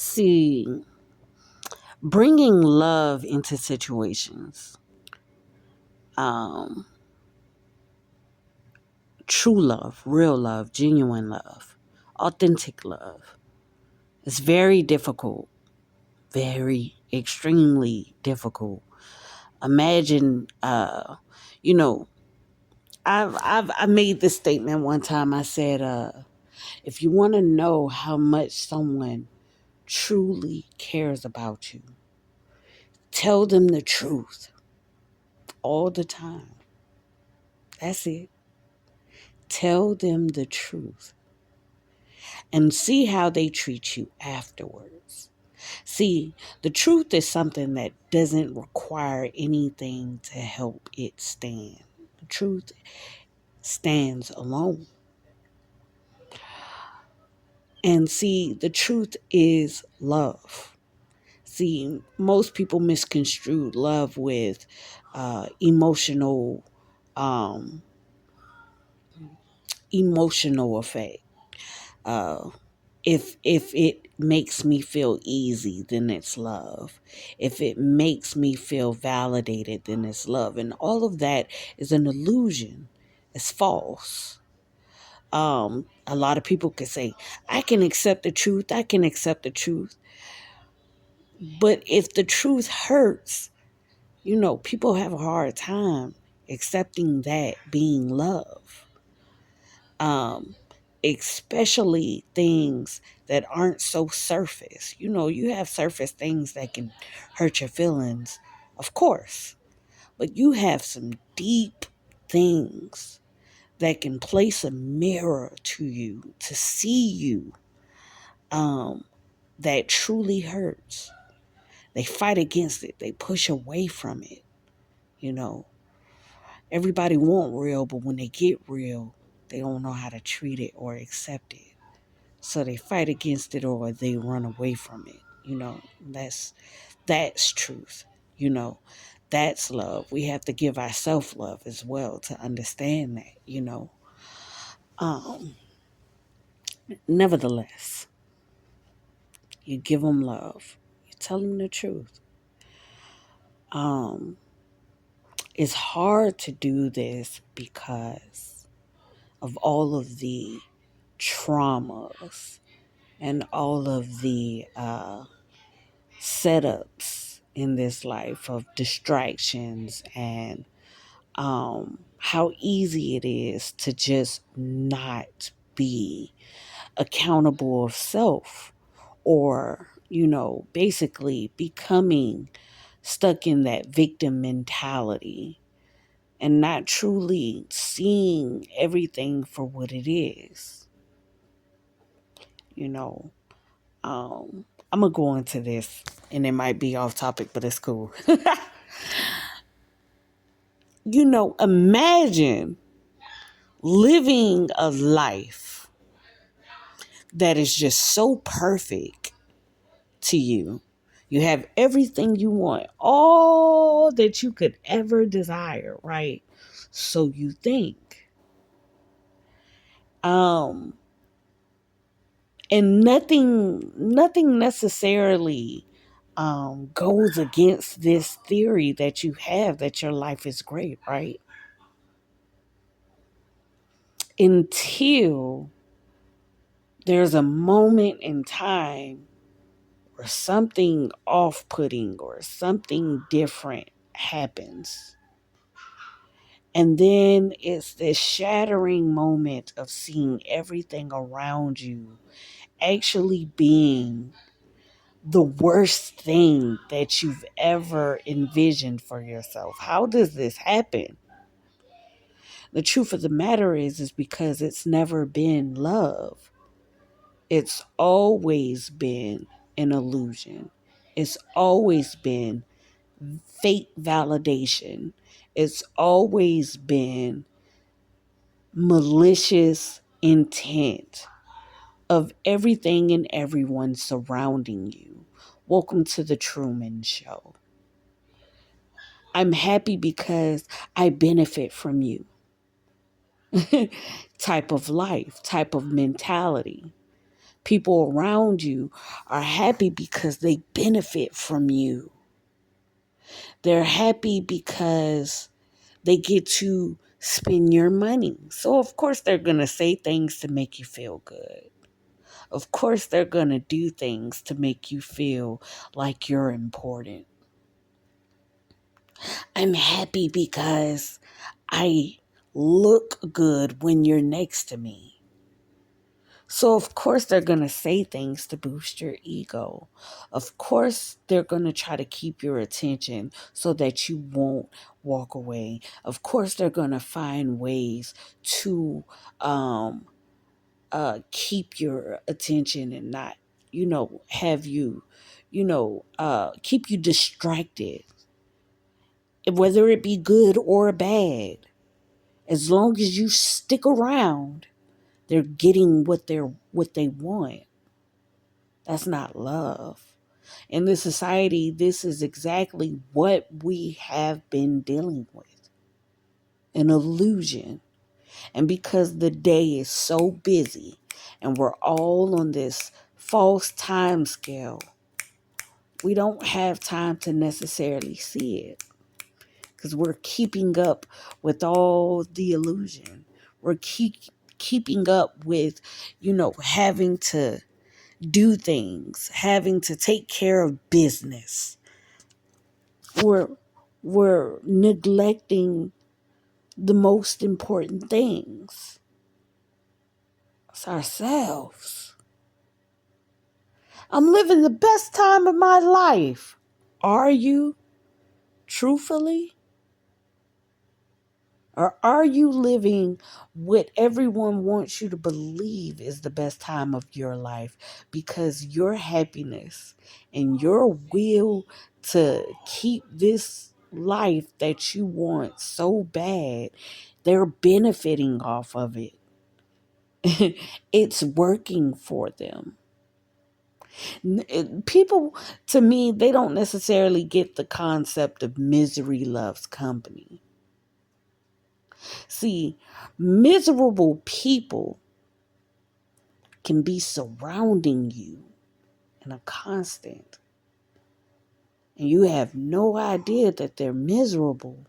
See, bringing love into situations, um, true love, real love, genuine love, authentic love, is very difficult, very extremely difficult. Imagine, you know, I made this statement one time. I said, if you want to know how much someone truly cares about you, tell them the truth all the time. That's it. Tell them the truth and see how they treat you afterwards. See, the truth is something that doesn't require anything to help it stand. The truth stands alone. And see, the truth is love. See, most people misconstrue love with um, emotional effect. Uh, if it makes me feel easy, then it's love. If it makes me feel validated, then it's love. And all of that is an illusion. It's false. A lot of people can say, I can accept the truth. I can accept the truth. But if the truth hurts, people have a hard time accepting that being love. Um, Especially things that aren't so surface. You have surface things that can hurt your feelings, of course, but you have some deep things that can place a mirror to you to see you, um, that truly hurts. They fight against it. They push away from it. You know, everybody want real, but when they get real, they don't know how to treat it or accept it. So they fight against it or they run away from it. That's truth. You know, that's love. We have to give ourselves love as well to understand that. Um, Nevertheless, you give them love. You tell them the truth. Um, it's hard to do this because of all of the traumas and all of the setups in this life of distractions and how easy it is to just not be accountable of self or, basically becoming stuck in that victim mentality and not truly seeing everything for what it is. You know, I'm going to go into this and it might be off topic, but it's cool. Imagine living a life that is just so perfect to you. You have everything you want, all that you could ever desire, right? So you think. Um, and nothing necessarily goes against this theory that you have that your life is great, right? Until there's a moment in time or something off-putting or something different happens. And then it's this shattering moment of seeing everything around you actually being the worst thing that you've ever envisioned for yourself. How does this happen? The truth of the matter is because it's never been love. It's always been an illusion. It's always been fake validation. It's always been malicious intent of everything and everyone surrounding you. Welcome to the Trueman Show. I'm happy because I benefit from you. Type of life, type of mentality. People around you are happy because they benefit from you. They're happy because they get to spend your money. So, of course, they're going to say things to make you feel good. Of course, they're going to do things to make you feel like you're important. I'm happy because I look good when you're next to me. So, of course, they're going to say things to boost your ego. Of course, they're going to try to keep your attention so that you won't walk away. Of course, they're going to find ways to keep your attention and not, have you, keep you distracted, whether it be good or bad. As long as you stick around, they're getting what they want. That's not love. In this society, this is exactly what we have been dealing with. An illusion. And because the day is so busy and we're all on this false time scale, we don't have time to necessarily see it because we're keeping up with all the illusion. We're keeping up with, having to do things, having to take care of business. We're we're neglecting the most important things. It's ourselves. I'm living the best time of my life. Are you, truthfully? Or are you living what everyone wants you to believe is the best time of your life? Because your happiness and your will to keep this life that you want so bad, they're benefiting off of it. It's working for them. People, to me, they don't necessarily get the concept of misery loves company. See, miserable people can be surrounding you in a constant, and you have no idea that they're miserable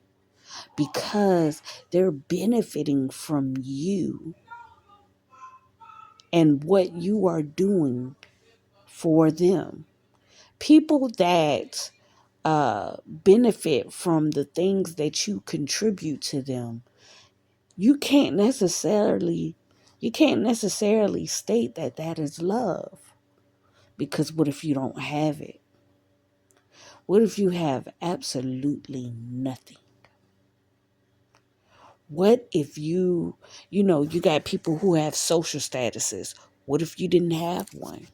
because they're benefiting from you and what you are doing for them. People that benefit from the things that you contribute to them, you can't necessarily state that that is love, because what if you don't have it? What if you have absolutely nothing? What if you got people who have social statuses? What if you didn't have one?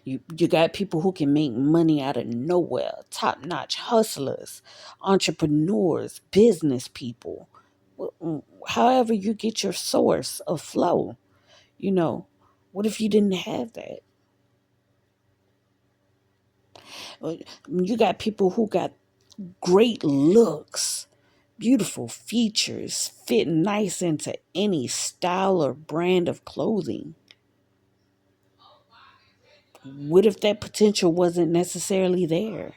You got people who can make money out of nowhere, top-notch hustlers, entrepreneurs, business people. However you get your source of flow, what if you didn't have that? You got people who got great looks, beautiful features, fit nice into any style or brand of clothing. What if that potential wasn't necessarily there?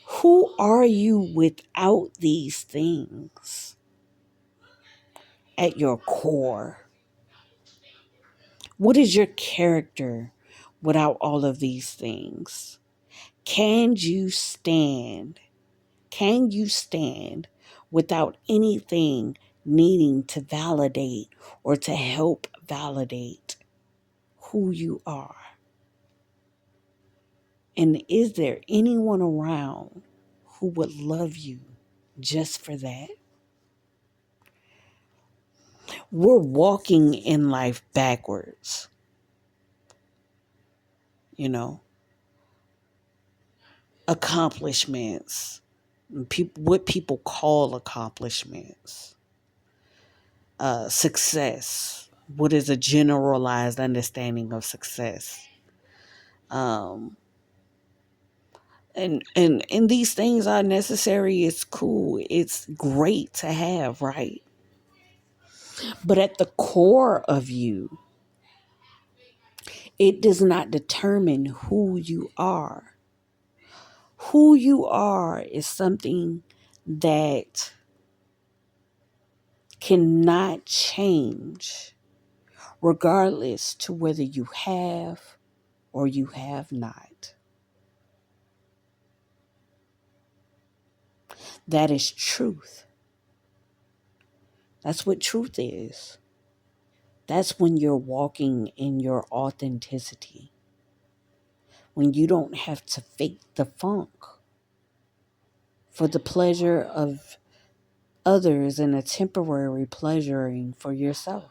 Who are you without these things at your core? What is your character without all of these things? Can you stand? Can you stand without anything needing to validate or to help validate who you are? And is there anyone around who would love you just for that? We're walking in life backwards, you know, accomplishments, what people call accomplishments, success. What is a generalized understanding of success? Um, and these things are necessary. It's cool. It's great to have, right? But at the core of you, it does not determine who you are. Who you are is something that cannot change regardless to whether you have or you have not. That is truth. That's what truth is. That's when you're walking in your authenticity. When you don't have to fake the funk for the pleasure of others and a temporary pleasuring for yourself.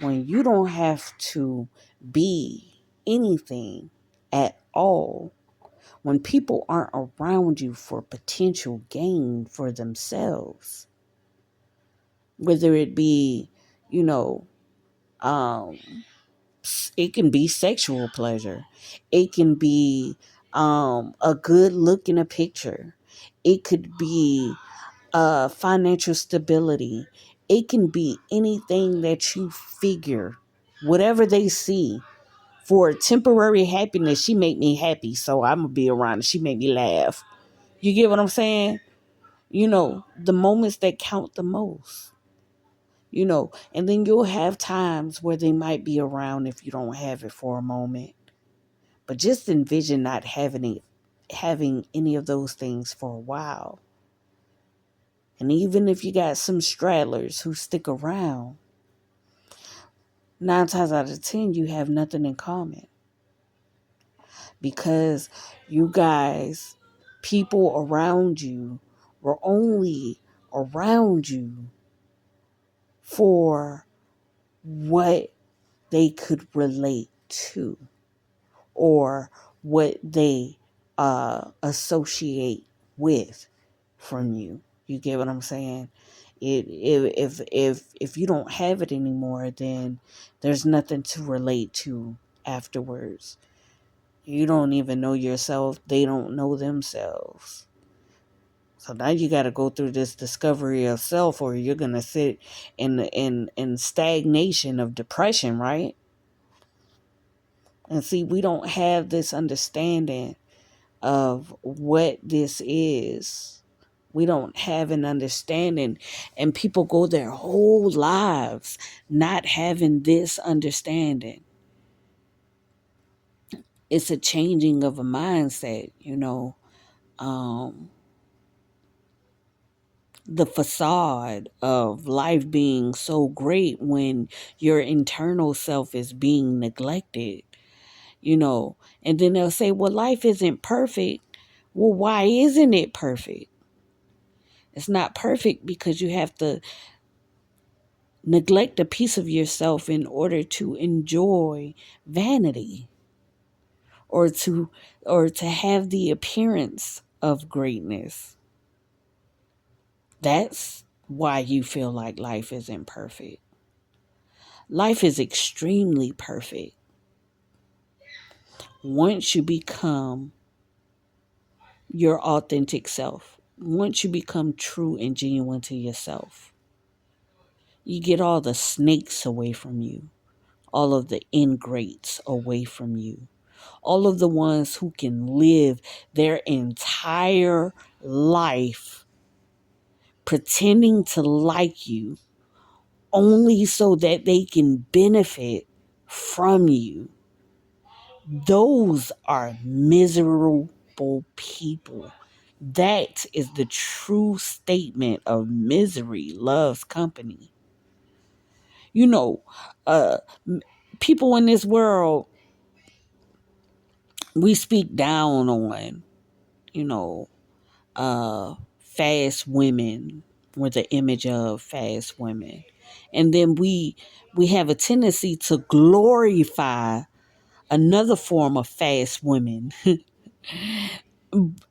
When you don't have to be anything at all. When people aren't around you for potential gain for themselves. Whether it be, you know, um, it can be sexual pleasure. It can be a good look in a picture. It could be financial stability. It can be anything that you figure, whatever they see. For temporary happiness, she make me happy, so I'm going to be around her. She make me laugh. You get what I'm saying? The moments that count the most. And then you'll have times where they might be around if you don't have it for a moment. But just envision not having any of those things for a while. And even if you got some stragglers who stick around, 9 times out of 10, you have nothing in common. Because you guys, people around you, were only around you for what they could relate to or what they associate with from you. You get what I'm saying? If you don't have it anymore, then there's nothing to relate to afterwards. You don't even know yourself. They don't know themselves. So now you got to go through this discovery of self, or you're gonna sit in stagnation of depression, right? And see, we don't have this understanding of what this is. We don't have an understanding, and people go their whole lives not having this understanding. It's a changing of a mindset, the facade of life being so great when your internal self is being neglected, and then they'll say, well, life isn't perfect. Well, why isn't it perfect? It's not perfect because you have to neglect a piece of yourself in order to enjoy vanity or to have the appearance of greatness. That's why you feel like life isn't perfect. Life is extremely perfect once you become your authentic self. Once you become true and genuine to yourself, you get all the snakes away from you, all of the ingrates away from you, all of the ones who can live their entire life pretending to like you only so that they can benefit from you. Those are miserable people. That is the true statement of misery loves company. You know, uh, people in this world, we speak down on, you know, fast women, with the image of fast women. And then we have a tendency to glorify another form of fast women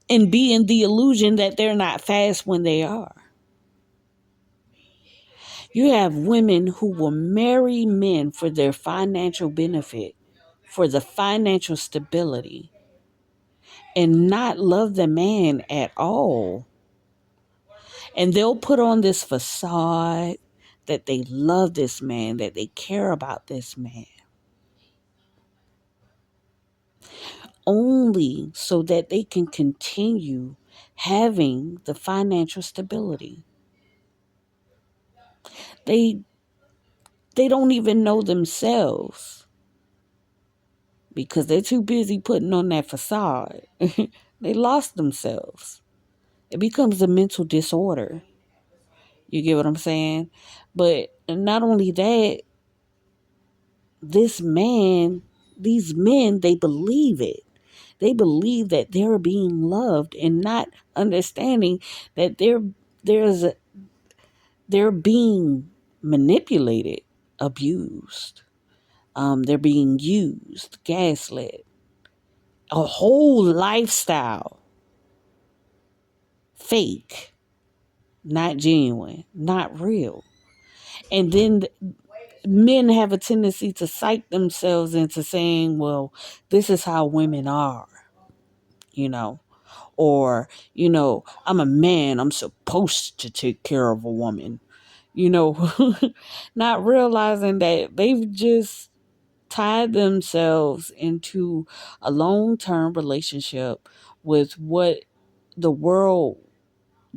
and be in the illusion that they're not fast when they are. You have women who will marry men for their financial benefit, for the financial stability, and not love the man at all. And they'll put on this facade that they love this man, that they care about this man, only so that they can continue having the financial stability. They they don't even know themselves because they're too busy putting on that facade. They lost themselves. It becomes a mental disorder. You get what I'm saying? But not only that, this man, these men, they believe it. They believe that they're being loved and not understanding that there's a, they're being manipulated, abused. They're being used, gaslit. A whole lifestyle, fake, not genuine, not real. And then men have a tendency to psych themselves into saying, well, this is how women are, you know, or, I'm a man, I'm supposed to take care of a woman, not realizing that they've just tied themselves into a long-term relationship with what the world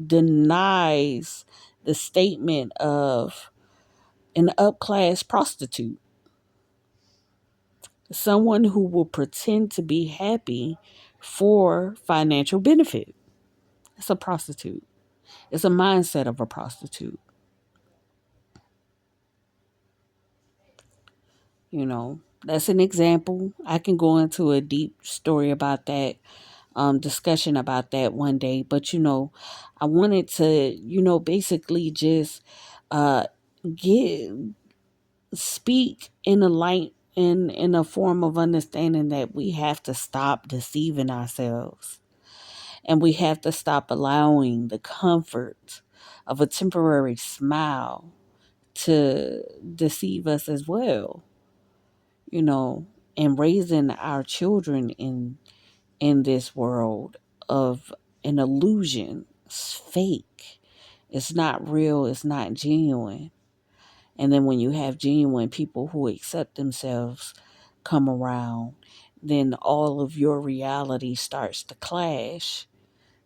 denies the statement of an upclass prostitute. Someone who will pretend to be happy for financial benefit. It's a prostitute. It's a mindset of a prostitute. That's an example. I can go into a deep story about that, discussion about that one day. But, I wanted to, basically just uh, get speak in a light in a form of understanding that we have to stop deceiving ourselves, and we have to stop allowing the comfort of a temporary smile to deceive us as well, you know and raising our children in this world of an illusion. It's fake, it's not real, it's not genuine. And then when you have genuine people who accept themselves come around, then all of your reality starts to clash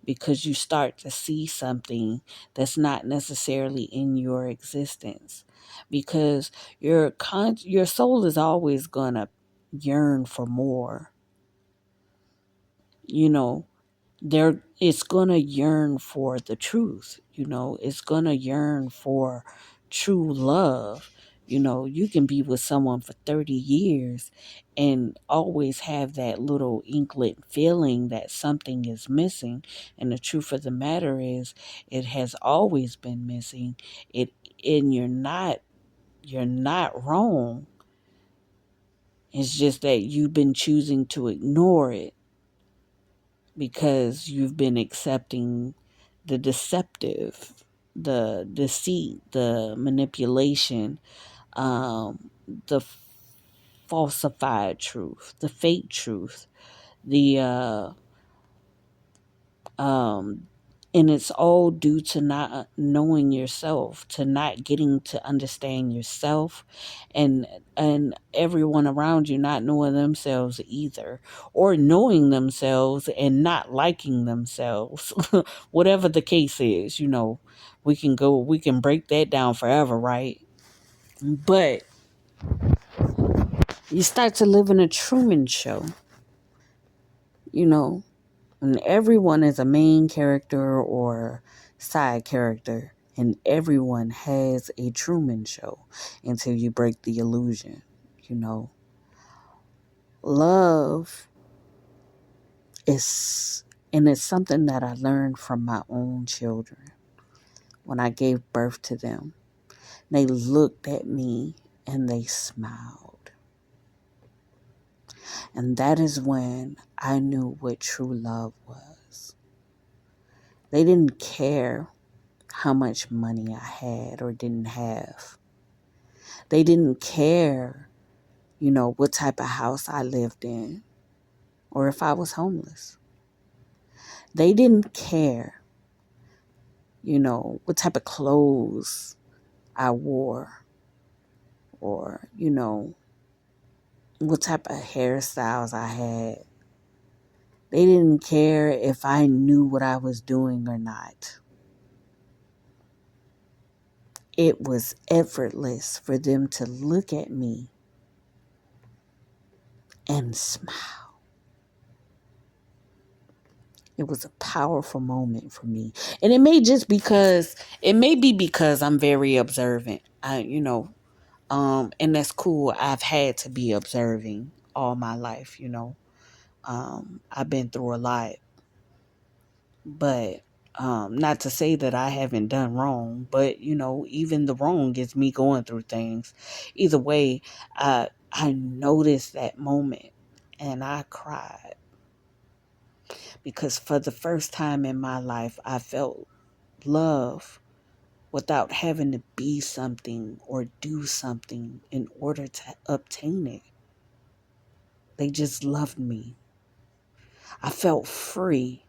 because you start to see something that's not necessarily in your existence. Because your soul is always going to yearn for more. You know, it's going to yearn for the truth. It's going to yearn for true love. You can be with someone for 30 years and always have that little inkling feeling that something is missing, and the truth of the matter is it has always been missing. And you're not wrong. It's just that you've been choosing to ignore it because you've been accepting the deceptive, the deceit, the manipulation, the falsified truth, the fake truth, the um, and it's all due to not knowing yourself, to not getting to understand yourself, and everyone around you not knowing themselves either, or knowing themselves and not liking themselves. Whatever the case is, we can break that down forever, right? But you start to live in a Truman Show, you know and everyone is a main character or side character, and everyone has a Truman Show until you break the illusion. You know, love is, and it's something that I learned from my own children when I gave birth to them. They looked at me and they smiled. And that is when I knew what true love was. They didn't care how much money I had or didn't have. They didn't care, what type of house I lived in or if I was homeless. They didn't care, what type of clothes I wore, or, what type of hairstyles I had. They didn't care if I knew what I was doing or not. It was effortless for them to look at me and smile. It was a powerful moment for me. And it may be because I'm very observant. And that's cool. I've had to be observing all my life. I've been through a lot, but not to say that I haven't done wrong, but even the wrong is me going through things. Either way, I noticed that moment and I cried because for the first time in my life, I felt love without having to be something or do something in order to obtain it. They just loved me. I felt free.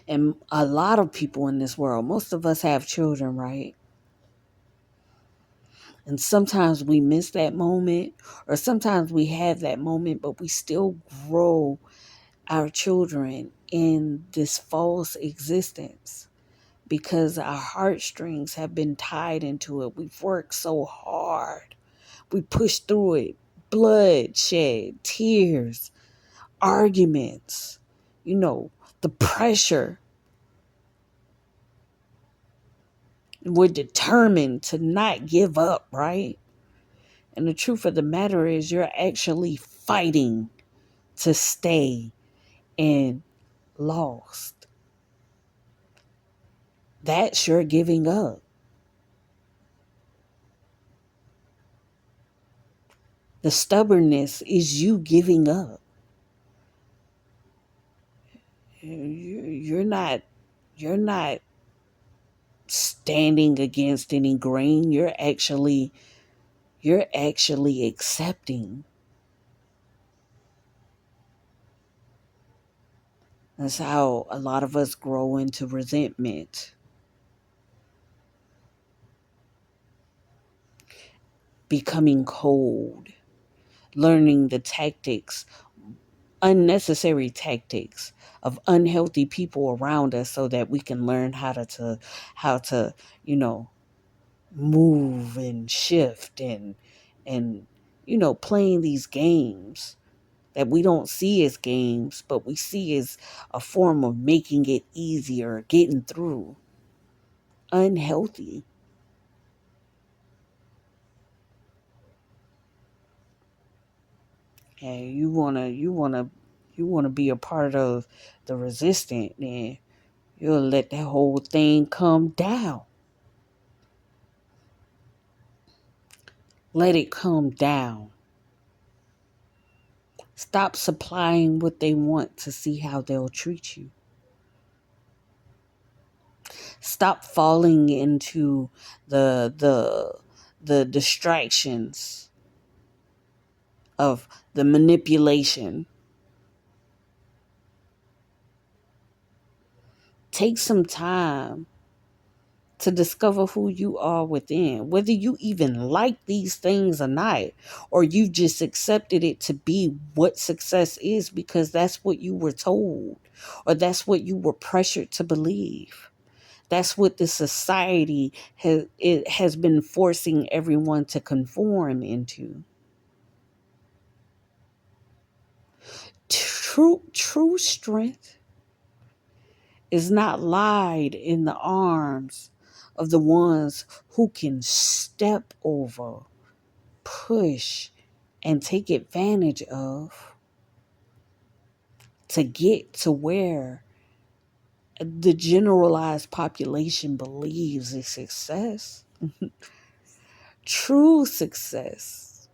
And a lot of people in this world, most of us have children, right? And sometimes we miss that moment, or sometimes we have that moment, but we still grow our children in this false existence because our heartstrings have been tied into it. We've worked so hard. We pushed through it. Bloodshed, tears, arguments, the pressure. We're determined to not give up, right? And the truth of the matter is, you're actually fighting to stay and lost. That's your giving up. The stubbornness is you giving up. You're not you're not standing against any grain. You're actually accepting. That's how a lot of us grow into resentment, becoming cold, learning the tactics, unnecessary tactics of unhealthy people around us so that we can learn how to move and shift and playing these games that we don't see as games, but we see as a form of making it easier, getting through. Unhealthy. And you wanna be a part of the resistant, then you'll let that whole thing come down. Let it come down. Stop supplying what they want to see how they'll treat you. Stop falling into the distractions of the manipulation. Take some time to discover who you are within, whether you even like these things or not, or you just accepted it to be what success is because that's what you were told, or that's what you were pressured to believe. That's what the society has been forcing everyone to conform into. True strength is not lied in the arms of the ones who can step over, push, and take advantage of to get to where the generalized population believes is success. True success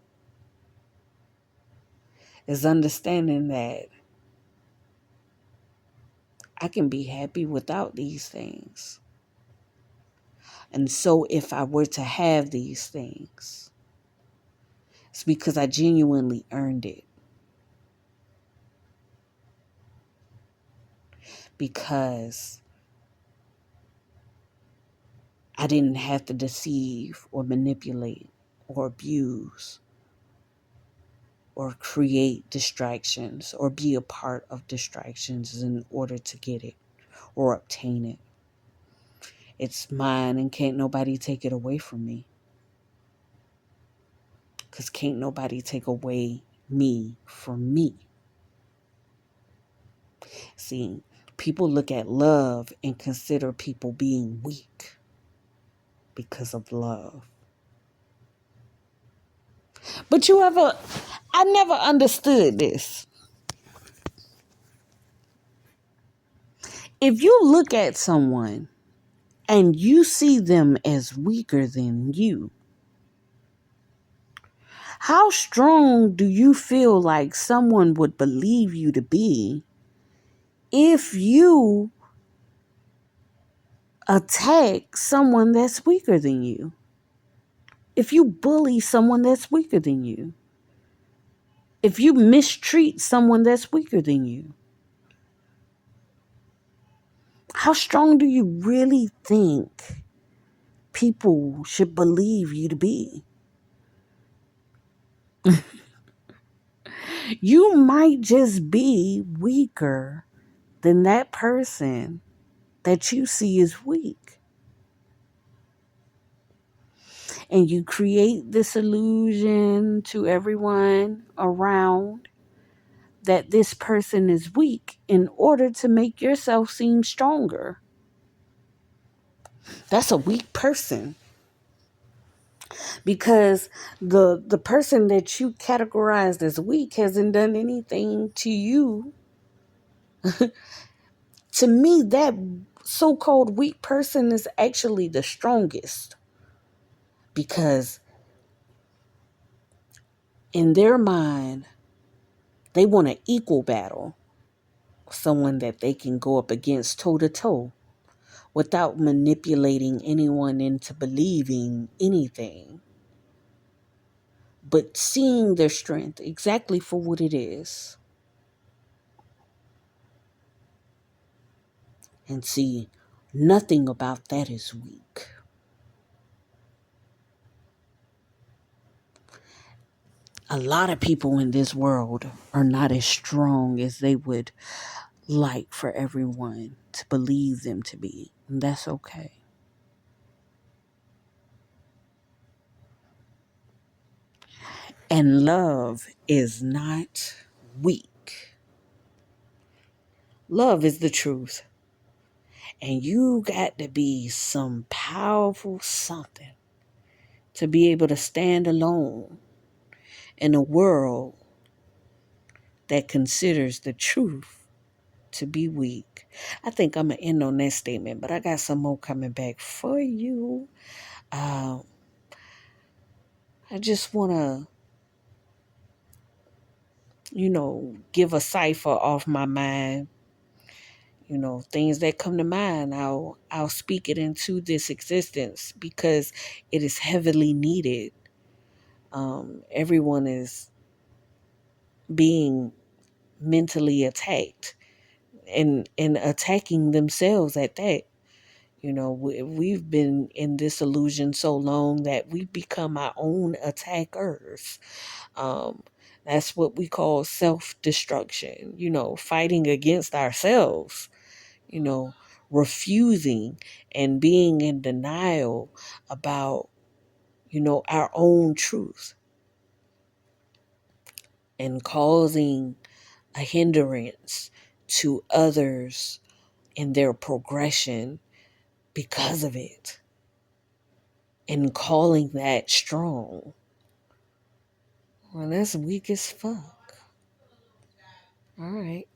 is understanding that I can be happy without these things. And so if I were to have these things, it's because I genuinely earned it. Because I didn't have to deceive or manipulate or abuse or create distractions or be a part of distractions in order to get it or obtain it. It's mine and can't nobody take it away from me. Because can't nobody take away me from me. See, people look at love and consider people being weak because of love. But I never understood this. If you look at someone and you see them as weaker than you, how strong do you feel like someone would believe you to be if you attack someone that's weaker than you? If you bully someone that's weaker than you? If you mistreat someone that's weaker than you? How strong do you really think people should believe you to be? You might just be weaker than that person that you see as weak. And you create this illusion to everyone around that this person is weak in order to make yourself seem stronger. That's a weak person. Because the person that you categorized as weak hasn't done anything to you. To me, that so-called weak person is actually the strongest, because in their mind they want an equal battle, someone that they can go up against toe to toe without manipulating anyone into believing anything, but seeing their strength exactly for what it is. And see, nothing about that is weak. A lot of people in this world are not as strong as they would like for everyone to believe them to be. And that's okay. And love is not weak. Love is the truth. And you got to be some powerful something to be able to stand alone in a world that considers the truth to be weak. I think I'm going to end on that statement, but I got some more coming back for you. I just want to, give a cipher off my mind. Things that come to mind, I'll speak it into this existence because it is heavily needed. Everyone is being mentally attacked and attacking themselves at that. We've been in this illusion so long that we've become our own attackers. Um, that's what we call self-destruction, fighting against ourselves, you know, refusing and being in denial about, our own truth, and causing a hindrance to others in their progression because of it, and calling that strong. Well, that's weak as fuck. All right.